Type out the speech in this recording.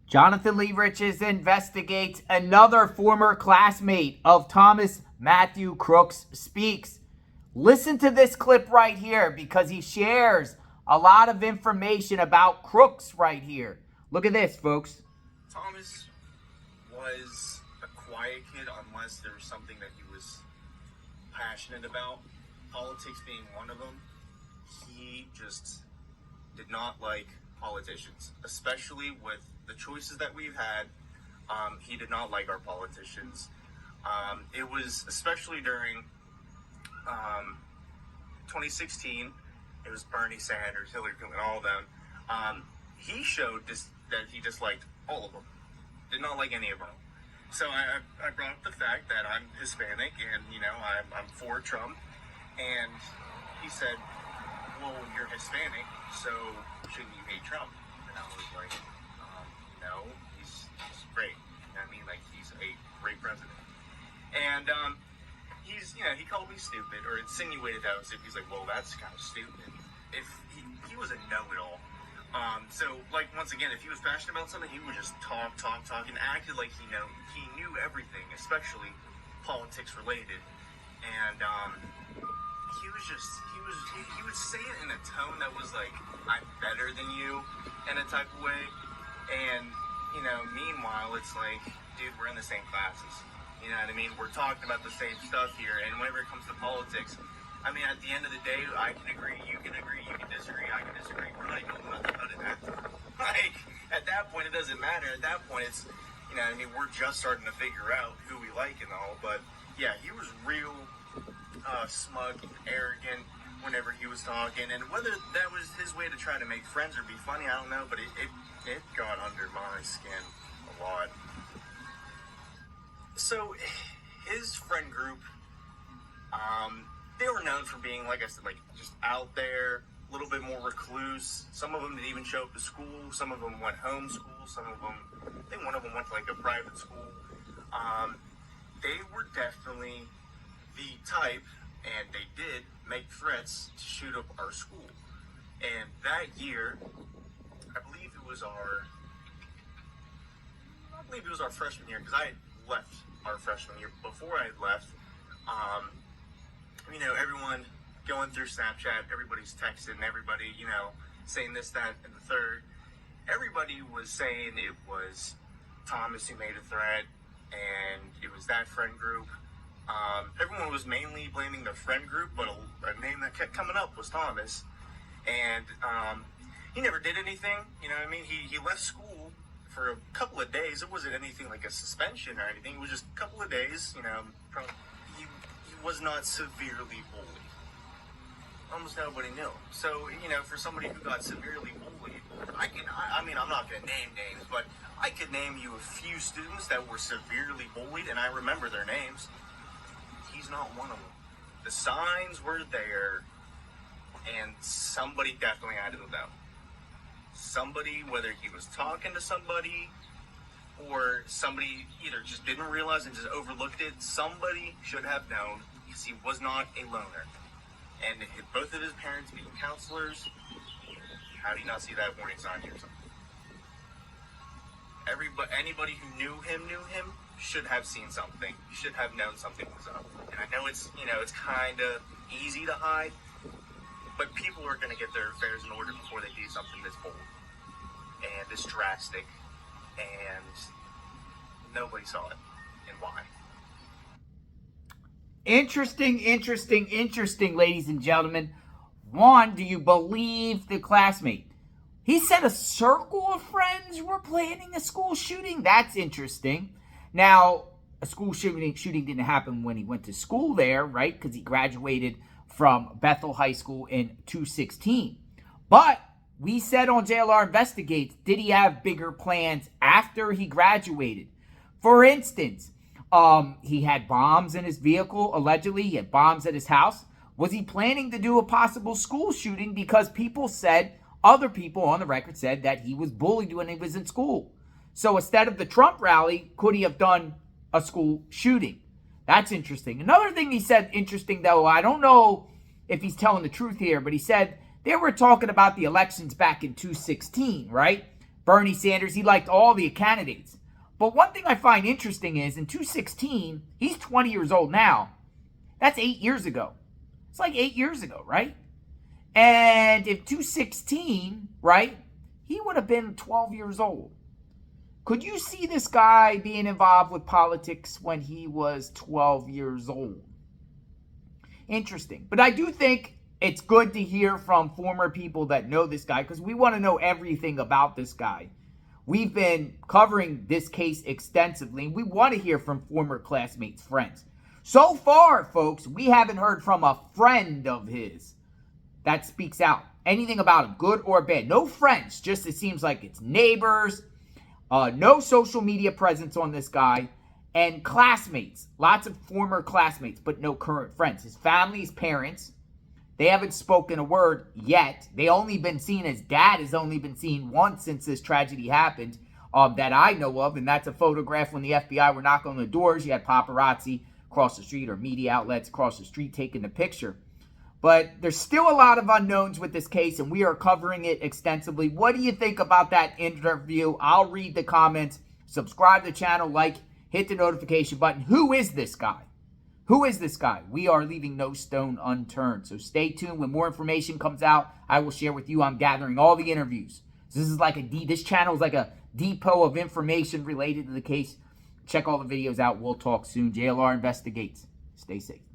Jonathan Lee Riches investigates. Another former classmate of Thomas Matthew Crooks speaks. Listen to this clip right here because he shares a lot of information about Crooks right here. Look at this, folks. Thomas was a quiet kid unless there was something that he was passionate about, politics being one of them. He just did not like politicians, especially with the choices that we've had. He did not like our politicians. It was especially during 2016. It was Bernie Sanders, Hillary Clinton, all of them. He showed that he disliked all of them. Did not like any of them. So I brought up the fact that I'm Hispanic and, I'm for Trump. And he said, well, you're Hispanic, so shouldn't you hate Trump? And I was like, no, he's great. I mean, like, he's a great president. And he called me stupid, or insinuated that I was stupid. He's like, well, that's kind of stupid. If he was a know-it-all. So, like, once again, if he was passionate about something, he would just talk, and acted like he knew everything, especially politics related. And he would say it in a tone that was like, I'm better than you, in a type of way. And, meanwhile, it's like, dude, we're in the same classes. You know what I mean? We're talking about the same stuff here. And whenever it comes to politics, I mean, at the end of the day, I can agree, you can disagree, I can disagree. We're not even nothing about it. Like, at that point, it doesn't matter. At that point, it's, we're just starting to figure out who we like and all. But, yeah, he was real smug, arrogant whenever he was talking. And whether that was his way to try to make friends or be funny, I don't know. But it got under my skin a lot. So, his friend group, they were known for being, like I said, like, just out there, a little bit more recluse. Some of them didn't even show up to school. Some of them went homeschool. Some of them, I think one of them went to, like, a private school. They were definitely the type, and they did make threats to shoot up our school. And that year, I believe it was our freshman year, because I had left our freshman year. Before I had left, everyone going through Snapchat, everybody's texting, everybody, saying this, that, and the third. Everybody was saying it was Thomas who made a threat, and it was that friend group. Everyone was mainly blaming the friend group, but a name that kept coming up was Thomas. And he never did anything, you know what I mean? He left school for a couple of days. It wasn't anything like a suspension or anything. It was just a couple of days, he was not severely bullied. Almost nobody knew. So, for somebody who got severely bullied, I'm not going to name names, but I could name you a few students that were severely bullied, and I remember their names. He's not one of them. The signs were there, and somebody definitely had to know. Somebody, whether he was talking to somebody, or somebody either just didn't realize and just overlooked it, somebody should have known, because he was not a loner. And both of his parents being counselors, how do you not see that warning sign or something? Anybody who knew him should have seen something, should have known something was up. And I know it's kind of easy to hide, but people are going to get their affairs in order before they do something this bold and this drastic, and nobody saw it. And why? Interesting, ladies and gentlemen. One, do you believe the classmate? He said a circle of friends were planning a school shooting. That's interesting. Now, a school shooting didn't happen when he went to school there, right? Because he graduated from Bethel High School in 2016. But we said on JLR Investigates, did he have bigger plans after he graduated? For instance, he had bombs in his vehicle, allegedly. He had bombs at his house. Was he planning to do a possible school shooting because other people on the record said that he was bullied when he was in school? So instead of the Trump rally, could he have done a school shooting? That's interesting. Another thing he said, interesting though, I don't know if he's telling the truth here, but he said they were talking about the elections back in 2016, right? Bernie Sanders. He liked all the candidates. But one thing I find interesting is in 2016, he's 20 years old now. That's 8 years ago. It's like 8 years ago, right? And in 2016, right, he would have been 12 years old. Could you see this guy being involved with politics when he was 12 years old? Interesting. But I do think it's good to hear from former people that know this guy because we want to know everything about this guy. We've been covering this case extensively. We want to hear from former classmates, friends. So far, folks, we haven't heard from a friend of his that speaks out. Anything about him, good or bad. No friends, just it seems like it's neighbors. No social media presence on this guy. And classmates, lots of former classmates, but no current friends. His family, his parents, they haven't spoken a word yet. His dad has only been seen once since this tragedy happened that I know of. And that's a photograph when the FBI were knocking on the doors. You had paparazzi across the street or media outlets across the street taking the picture. But there's still a lot of unknowns with this case, and we are covering it extensively. What do you think about that interview? I'll read the comments. Subscribe to the channel, like, hit the notification button. Who is this guy? Who is this guy? We are leaving no stone unturned. So stay tuned. When more information comes out, I will share with you. I'm gathering all the interviews. So this channel is like a depot of information related to the case. Check all the videos out. We'll talk soon. JLR Investigates. Stay safe.